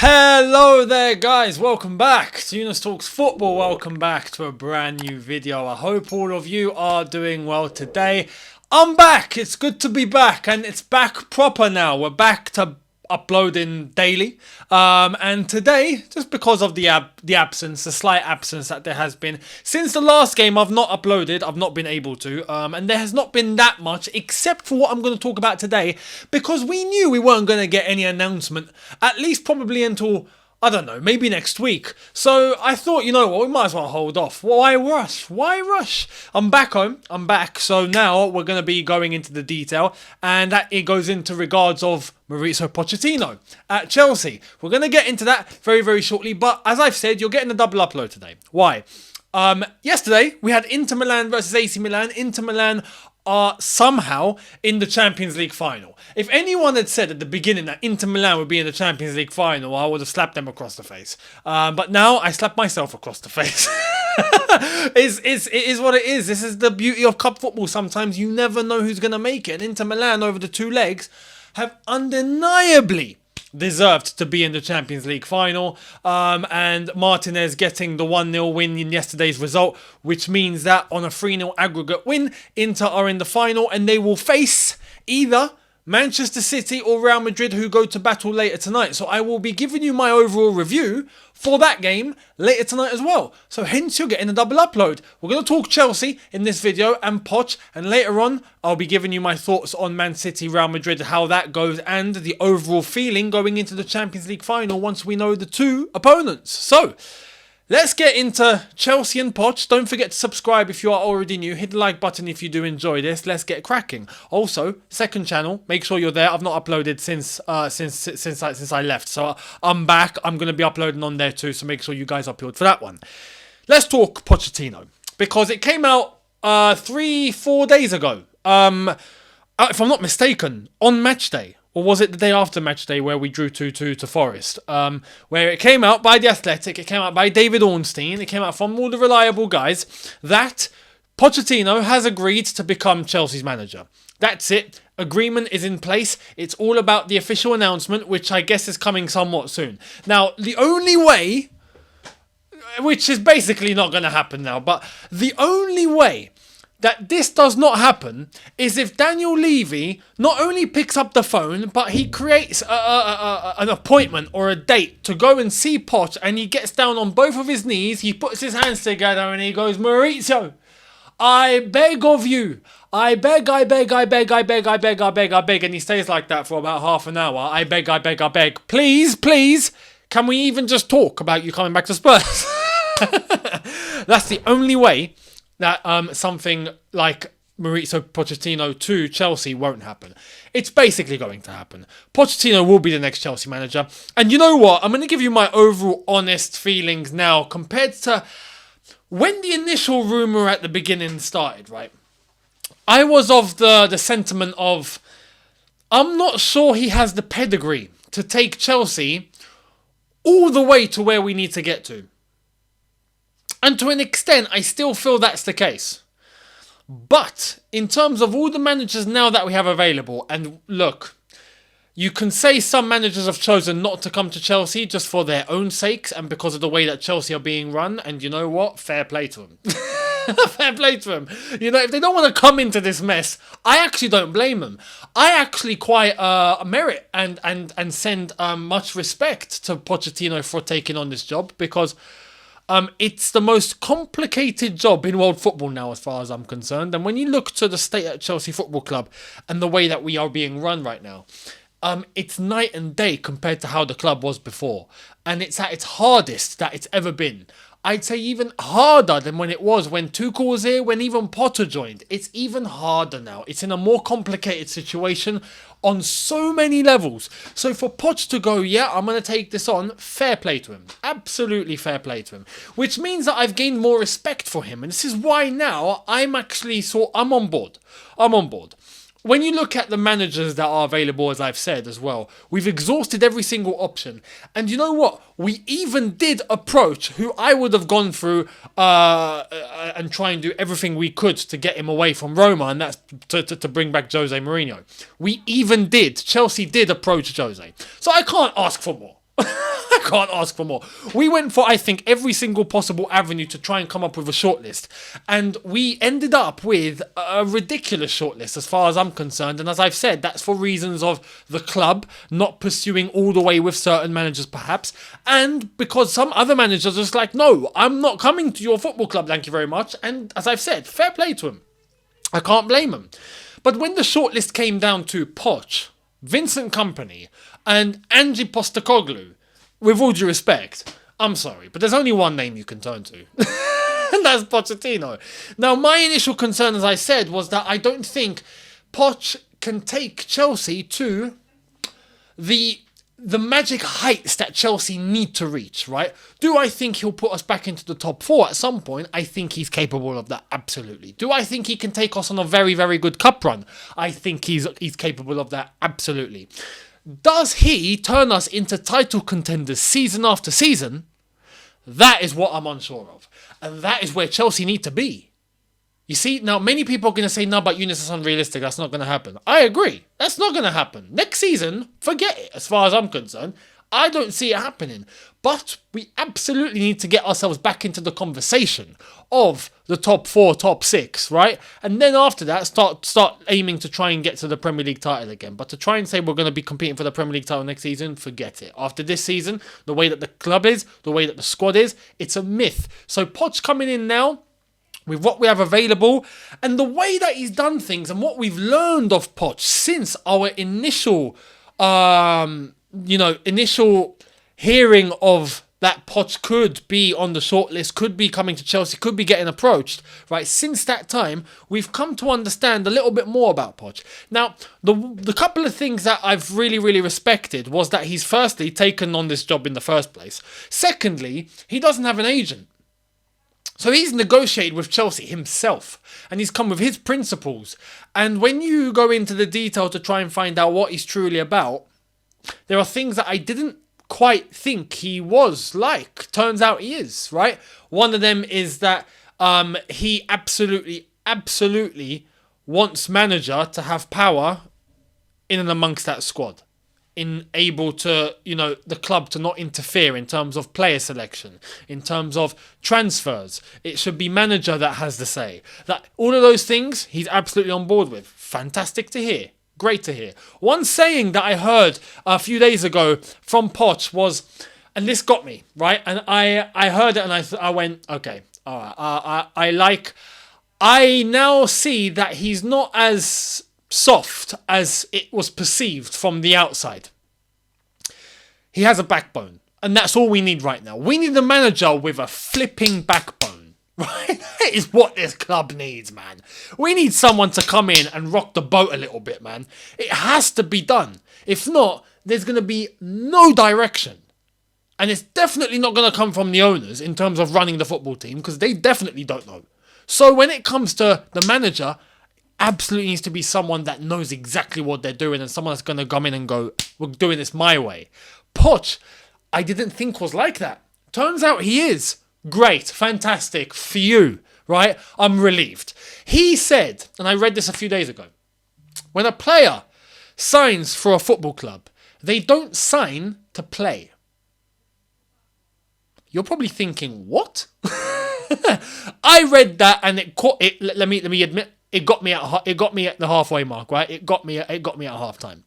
Hello there guys, welcome back to Younes Talks Football, welcome back to a brand new video. I hope all of you are doing well today. I'm back, it's good to be back and it's back proper now. We're back to uploading daily and today, just because of the slight absence that there has been since the last game, I've not uploaded, I've not been able to and there has not been that much except for what I'm going to talk about today, because we knew we weren't going to get any announcement, at least probably until, I don't know, maybe next week. So I thought, you know what, we might as well hold off. Why rush? Why rush? I'm back home. I'm back. So now we're going to be going into the detail, and that it goes into regards of Mauricio Pochettino at Chelsea. We're going to get into that very, very shortly. But as I've said, you're getting a double upload today. Why? Yesterday, we had Inter Milan versus AC Milan. Inter Milan are somehow in the Champions League final. If anyone had said at the beginning that Inter Milan would be in the Champions League final, I would have slapped them across the face. But now I slap myself across the face. It is what it is. This is the beauty of cup football. Sometimes you never know who's going to make it. And Inter Milan over the two legs have undeniably deserved to be in the Champions League final, and Martinez getting the 1-0 win in yesterday's result, which means that on a 3-0 aggregate win, Inter are in the final and they will face either Manchester City or Real Madrid, who go to battle later tonight. So I will be giving you my overall review for that game later tonight as well. So hence you're getting a double upload. We're going to talk Chelsea in this video and Poch, and later on I'll be giving you my thoughts on Man City, Real Madrid, how that goes, and the overall feeling going into the Champions League final once we know the two opponents. So let's get into Chelsea and Poch. Don't forget to subscribe if you are already new. Hit the like button if you do enjoy this. Let's get cracking. Also, second channel, make sure you're there. I've not uploaded since I left, so I'm back. I'm going to be uploading on there too, so make sure you guys are peeled for that one. Let's talk Pochettino, because it came out 3-4 days ago. If I'm not mistaken, on match day. Or was it the day after match day where we drew 2-2 to Forest? Where it came out by The Athletic, it came out by David Ornstein, it came out from all the reliable guys, that Pochettino has agreed to become Chelsea's manager. That's it. Agreement is in place. It's all about the official announcement, which I guess is coming somewhat soon. Now, the only way, which is basically not going to happen now, but the only way that this does not happen is if Daniel Levy not only picks up the phone, but he creates an appointment or a date to go and see Poch, and he gets down on both of his knees, he puts his hands together and he goes, Mauricio, I beg of you, I beg, I beg, I beg, I beg, I beg, I beg, I beg, and he stays like that for about half an hour. I beg, I beg, I beg, please, please, can we even just talk about you coming back to Spurs? That's the only way that something like Mauricio Pochettino to Chelsea won't happen. It's basically going to happen. Pochettino will be the next Chelsea manager. And you know what? I'm going to give you my overall honest feelings now compared to when the initial rumour at the beginning started, right? I was of the sentiment of, I'm not sure he has the pedigree to take Chelsea all the way to where we need to get to. And to an extent, I still feel that's the case. But in terms of all the managers now that we have available, and look, you can say some managers have chosen not to come to Chelsea just for their own sakes and because of the way that Chelsea are being run. And you know what? Fair play to them. Fair play to them. You know, if they don't want to come into this mess, I actually don't blame them. I actually quite merit and send much respect to Pochettino for taking on this job, because it's the most complicated job in world football now, as far as I'm concerned. And when you look to the state at Chelsea Football Club and the way that we are being run right now, it's night and day compared to how the club was before. And it's at its hardest that it's ever been. I'd say even harder than when it was when Tuchel was here, when even Potter joined. It's even harder now. It's in a more complicated situation on so many levels. So for Poch to go, yeah, I'm going to take this on, fair play to him. Absolutely fair play to him. Which means that I've gained more respect for him. And this is why now I'm on board. I'm on board. When you look at the managers that are available, as I've said as well, we've exhausted every single option. And you know what? We even did approach who I would have gone through and try and do everything we could to get him away from Roma, and that's to bring back Jose Mourinho. We even did. Chelsea did approach Jose. So I can't ask for more. can't ask for more. We went for, I think, every single possible avenue to try and come up with a shortlist. And we ended up with a ridiculous shortlist as far as I'm concerned. And as I've said, that's for reasons of the club not pursuing all the way with certain managers perhaps. And because some other managers are just like, no, I'm not coming to your football club, thank you very much. And as I've said, fair play to him. I can't blame him. But when the shortlist came down to Poch, Vincent Kompany, and Ange Postecoglou, with all due respect, I'm sorry, but there's only one name you can turn to. And that's Pochettino. Now, my initial concern, as I said, was that I don't think Poch can take Chelsea to the magic heights that Chelsea need to reach, right? Do I think he'll put us back into the top 4 at some point? I think he's capable of that, absolutely. Do I think he can take us on a very, very good cup run? I think he's capable of that, absolutely. Does he turn us into title contenders season after season? That is what I'm unsure of. And that is where Chelsea need to be. You see, now many people are going to say, no, but Younes, is unrealistic. That's not going to happen. I agree. That's not going to happen. Next season, forget it. As far as I'm concerned, I don't see it happening. But we absolutely need to get ourselves back into the conversation of the top 4, top 6, right? And then after that, start aiming to try and get to the Premier League title again. But to try and say we're going to be competing for the Premier League title next season, forget it. After this season, the way that the club is, the way that the squad is, it's a myth. So Poch coming in now, with what we have available and the way that he's done things and what we've learned of Poch since our initial hearing of that Poch could be on the shortlist, could be coming to Chelsea, could be getting approached, right? Since that time, we've come to understand a little bit more about Poch. Now, the couple of things that I've really, really respected was that he's firstly taken on this job in the first place. Secondly, he doesn't have an agent. So he's negotiated with Chelsea himself and he's come with his principles. And when you go into the detail to try and find out what he's truly about, there are things that I didn't quite think he was like. Turns out he is, right? One of them is that he absolutely wants manager to have power in and amongst that squad. Able to, the club to not interfere in terms of player selection, in terms of transfers. It should be manager that has the say. That all of those things he's absolutely on board with. Fantastic to hear. Great to hear. One saying that I heard a few days ago from Poch was, and this got me, right? And I heard it and I went, okay, all right. I now see that he's not as soft as it was perceived from the outside. He has a backbone, and that's all we need right now. We need a manager with a flipping backbone, right? That is what this club needs, man. We need someone to come in and rock the boat a little bit, man. It has to be done. If not, there's going to be no direction. And it's definitely not going to come from the owners in terms of running the football team, because they definitely don't know. So when it comes to the manager, absolutely needs to be someone that knows exactly what they're doing and someone that's going to come in and go, we're doing this my way. Poch, I didn't think was like that. Turns out he is. Great, fantastic for you, right? I'm relieved. He said, and I read this a few days ago, when a player signs for a football club, they don't sign to play. You're probably thinking, what? I read that and let me admit, it got me at the halfway mark, right? It got me at halftime.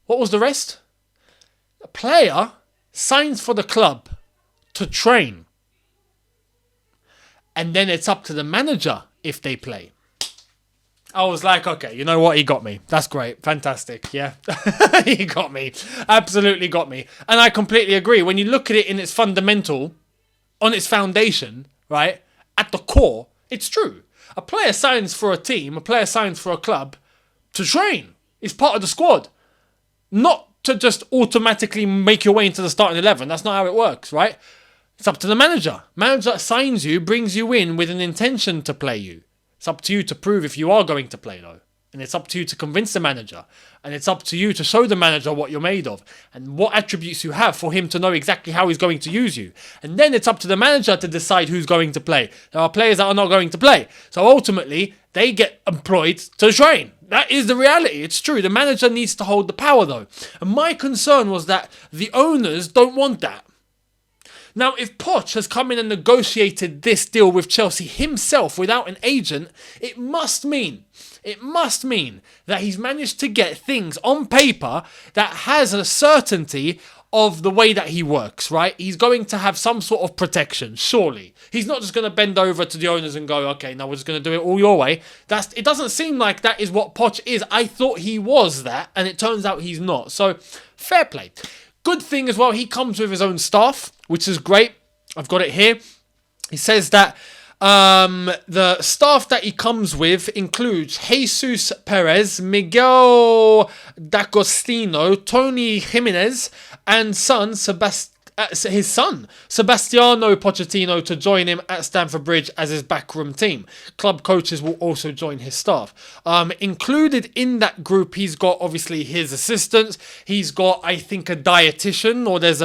What was the rest? A player signs for the club to train. And then it's up to the manager if they play. I was like, okay, you know what? He got me. That's great. Fantastic. Yeah. He got me. Absolutely got me. And I completely agree. When you look at it in its fundamental, on its foundation, right? At the core, it's true. A player signs for a team, a player signs for a club to train. It's part of the squad. Not to just automatically make your way into the starting 11. That's not how it works, right? It's up to the manager. Manager signs you, brings you in with an intention to play you. It's up to you to prove if you are going to play, though. And it's up to you to convince the manager. And it's up to you to show the manager what you're made of and what attributes you have for him to know exactly how he's going to use you. And then it's up to the manager to decide who's going to play. There are players that are not going to play. So ultimately, they get employed to train. That is the reality. It's true. The manager needs to hold the power though. And my concern was that the owners don't want that. Now, if Poch has come in and negotiated this deal with Chelsea himself without an agent, it must mean that he's managed to get things on paper that has a certainty of the way that he works, right? He's going to have some sort of protection, surely. He's not just going to bend over to the owners and go, okay, now we're just going to do it all your way. It doesn't seem like that is what Poch is. I thought he was that, and it turns out he's not. So, fair play. Good thing as well, he comes with his own staff, which is great. I've got it here. He says that the staff that he comes with includes Jesus Perez, Miguel D'Agostino, Tony Jimenez, and his son, Sebastiano Pochettino, to join him at Stamford Bridge as his backroom team. Club coaches will also join his staff. Included in that group, he's got obviously his assistants. He's got, I think, a dietitian, or there's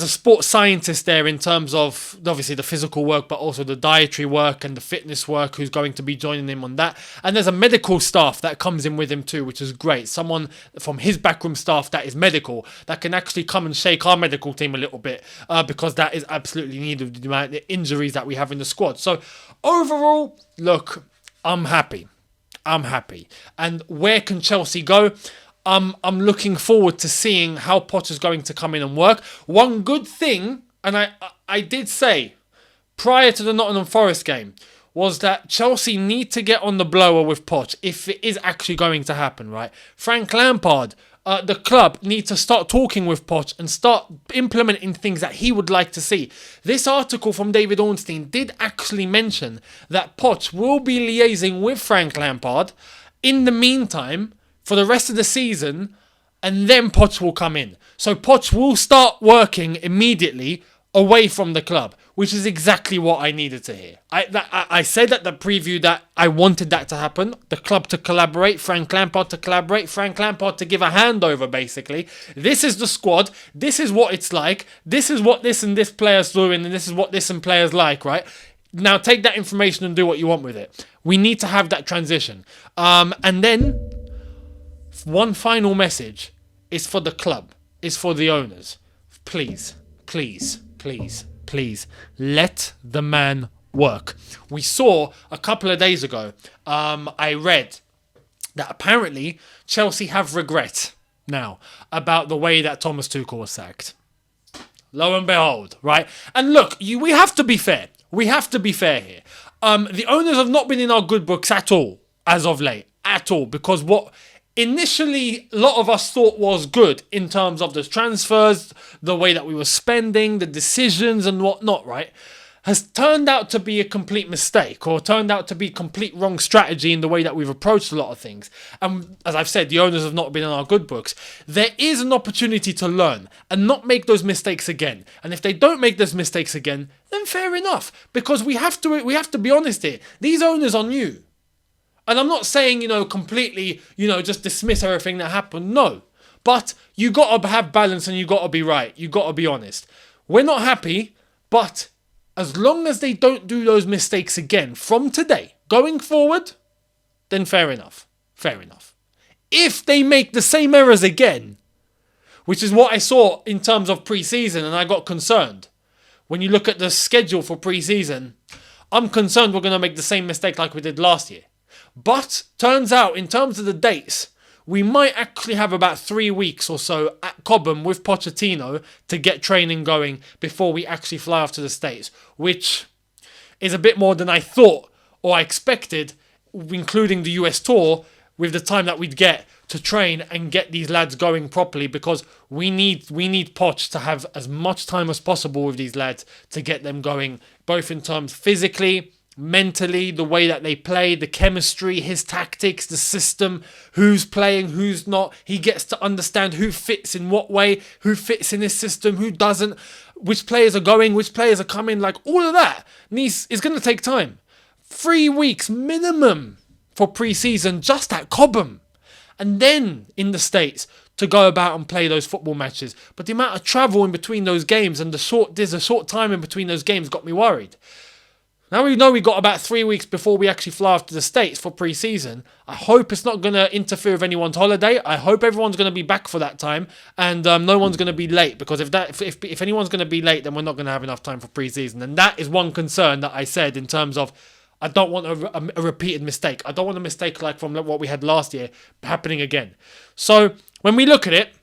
a sports scientist there in terms of obviously the physical work, but also the dietary work and the fitness work, who's going to be joining him on that. And there's a medical staff that comes in with him too, which is great. Someone from his backroom staff that is medical, that can actually come and shake our medical team a little bit, because that is absolutely needed with the amount of injuries that we have in the squad. So overall, look, I'm happy. And where can Chelsea go? I'm looking forward to seeing how Potter's going to come in and work. One good thing, and I did say prior to the Nottingham Forest game, was that Chelsea need to get on the blower with Poch if it is actually going to happen, right? Frank Lampard, the club, need to start talking with Poch and start implementing things that he would like to see. This article from David Ornstein did actually mention that Poch will be liaising with Frank Lampard in the meantime for the rest of the season, and then Poch will come in. So Poch will start working immediately away from the club, which is exactly what I needed to hear. I said at the preview that I wanted that to happen. The club to collaborate, Frank Lampard to collaborate, Frank Lampard to give a handover, basically. This is the squad. This is what it's like. This is what this and this player's doing, and this is what this and players like, right? Now take that information and do what you want with it. We need to have that transition. And then one final message is for the club, is for the owners. Please, let the man work. We saw a couple of days ago, I read that apparently Chelsea have regret now about the way that Thomas Tuchel was sacked. Lo and behold, right? And look, we have to be fair. We have to be fair here. The owners have not been in our good books at all, as of late. At all. Because what initially a lot of us thought was good in terms of the transfers, the way that we were spending, the decisions and whatnot, right, has turned out to be a complete mistake, or turned out to be complete wrong strategy in the way that we've approached a lot of things. And as I've said, the owners have not been in our good books. There is an opportunity to learn and not make those mistakes again. And if they don't make those mistakes again, then fair enough, because we have to be honest here. These owners are new. And I'm not saying, completely, just dismiss everything that happened. No. But you got to have balance and you got to be right. You got to be honest. We're not happy, but as long as they don't do those mistakes again from today, going forward, then fair enough. Fair enough. If they make the same errors again, which is what I saw in terms of pre-season, and I got concerned. When you look at the schedule for pre-season, I'm concerned we're going to make the same mistake like we did last year. But turns out, in terms of the dates, we might actually have about 3 weeks or so at Cobham with Pochettino to get training going before we actually fly off to the States, which is a bit more than I thought or I expected, including the US tour, with the time that we'd get to train and get these lads going properly, because we need Poch to have as much time as possible with these lads to get them going, both in terms physically, mentally, the way that they play, the chemistry, his tactics, the system, who's playing, who's not. He gets to understand who fits in what way, who fits in his system, who doesn't, which players are going, which players are coming, like all of that is going to take time. 3 weeks minimum for pre-season just at Cobham. And then in the States to go about and play those football matches. But the amount of travel in between those games and there's a short time in between those games got me worried. Now we know we got about 3 weeks before we actually fly off to the States for pre-season. I hope it's not going to interfere with anyone's holiday. I hope everyone's going to be back for that time and no one's going to be late, because if anyone's going to be late, then we're not going to have enough time for pre-season. And that is one concern that I said in terms of I don't want a repeated mistake. I don't want a mistake like from what we had last year happening again. So when we look at it,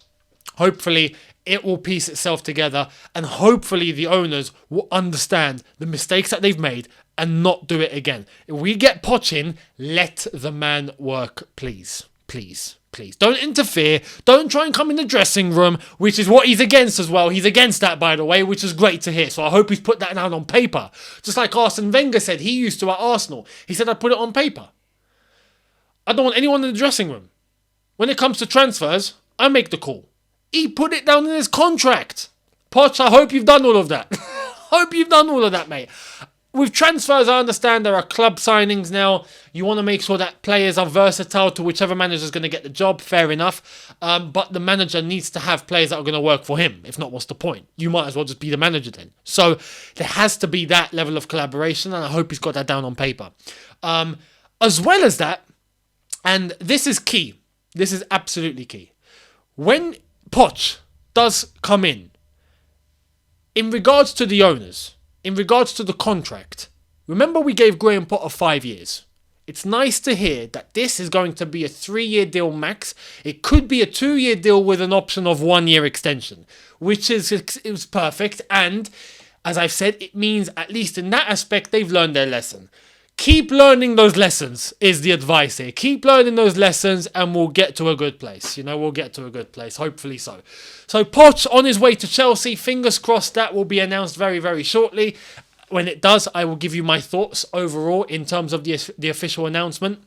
hopefully it will piece itself together, and hopefully the owners will understand the mistakes that they've made and not do it again. If we get Poch in, let the man work, please. Please. Please. Don't interfere. Don't try and come in the dressing room, which is what he's against as well. He's against that, by the way, which is great to hear. So I hope he's put that down on paper. Just like Arsene Wenger said he used to at Arsenal. He said, I'd put it on paper. I don't want anyone in the dressing room. When it comes to transfers, I make the call. He put it down in his contract. Poch, I hope you've done all of that. Hope you've done all of that, mate. With transfers, I understand there are club signings now. You want to make sure that players are versatile to whichever manager is going to get the job. Fair enough. But the manager needs to have players that are going to work for him. If not, what's the point? You might as well just be the manager then. So there has to be that level of collaboration, and I hope he's got that down on paper. As well as that, and this is key. This is absolutely key. When Poch does come in regards to the owners, in regards to the contract, remember we gave Graham Potter 5 years. It's nice to hear that this is going to be a 3-year deal max. It could be a 2-year deal with an option of 1-year extension, which is perfect. And as I've said, it means at least in that aspect, they've learned their lesson. Keep learning those lessons is the advice here. Keep learning those lessons and we'll get to a good place. We'll get to a good place. Hopefully so. So Poch on his way to Chelsea. Fingers crossed that will be announced very, very shortly. When it does, I will give you my thoughts overall in terms of the official announcement.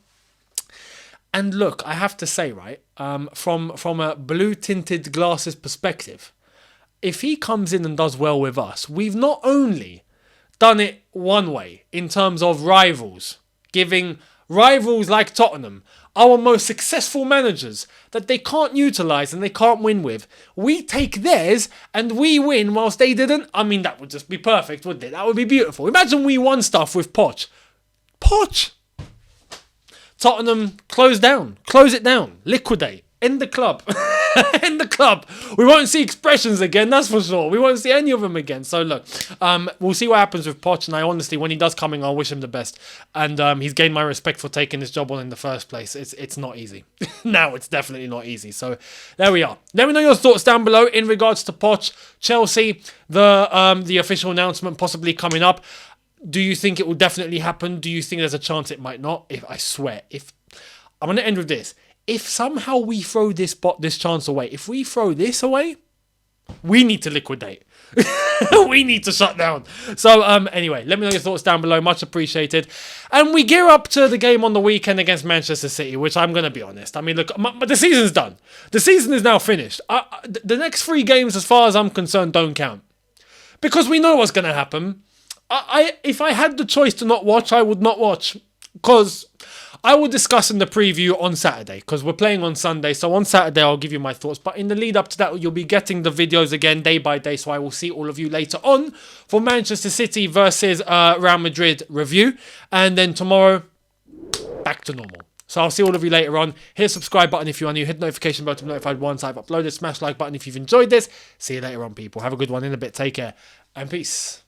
And look, I have to say, right, from a blue-tinted glasses perspective, if he comes in and does well with us, we've not only done it one way in terms of rivals, giving rivals like Tottenham, our most successful managers that they can't utilise and they can't win with, we take theirs and we win whilst they didn't. I mean, that would just be perfect, wouldn't it? That would be beautiful. Imagine we won stuff with Poch. Tottenham, close it down, liquidate, end the club. In the club. We won't see expressions again, that's for sure. We won't see any of them again. So look, we'll see what happens with Poch, and I honestly, when he does come in, I'll wish him the best. And he's gained my respect for taking this job on in the first place. It's not easy. Now it's definitely not easy. So there we are. Let me know your thoughts down below in regards to Poch, Chelsea, the official announcement possibly coming up. Do you think it will definitely happen? Do you think there's a chance it might not? I'm going to end with this. If somehow we throw this chance away, if we throw this away, we need to liquidate. We need to shut down. So anyway, let me know your thoughts down below. Much appreciated. And we gear up to the game on the weekend against Manchester City, which I'm going to be honest. I mean, look, but the season's done. The season is now finished. The next 3 games, as far as I'm concerned, don't count. Because we know what's going to happen. If I had the choice to not watch, I would not watch. Because I will discuss in the preview on Saturday, because we're playing on Sunday. So on Saturday, I'll give you my thoughts. But in the lead up to that, you'll be getting the videos again day by day. So I will see all of you later on for Manchester City versus Real Madrid review. And then tomorrow, back to normal. So I'll see all of you later on. Hit the subscribe button if you are new. Hit the notification button to be notified once I've uploaded. Smash the like button if you've enjoyed this. See you later on, people. Have a good one in a bit. Take care and peace.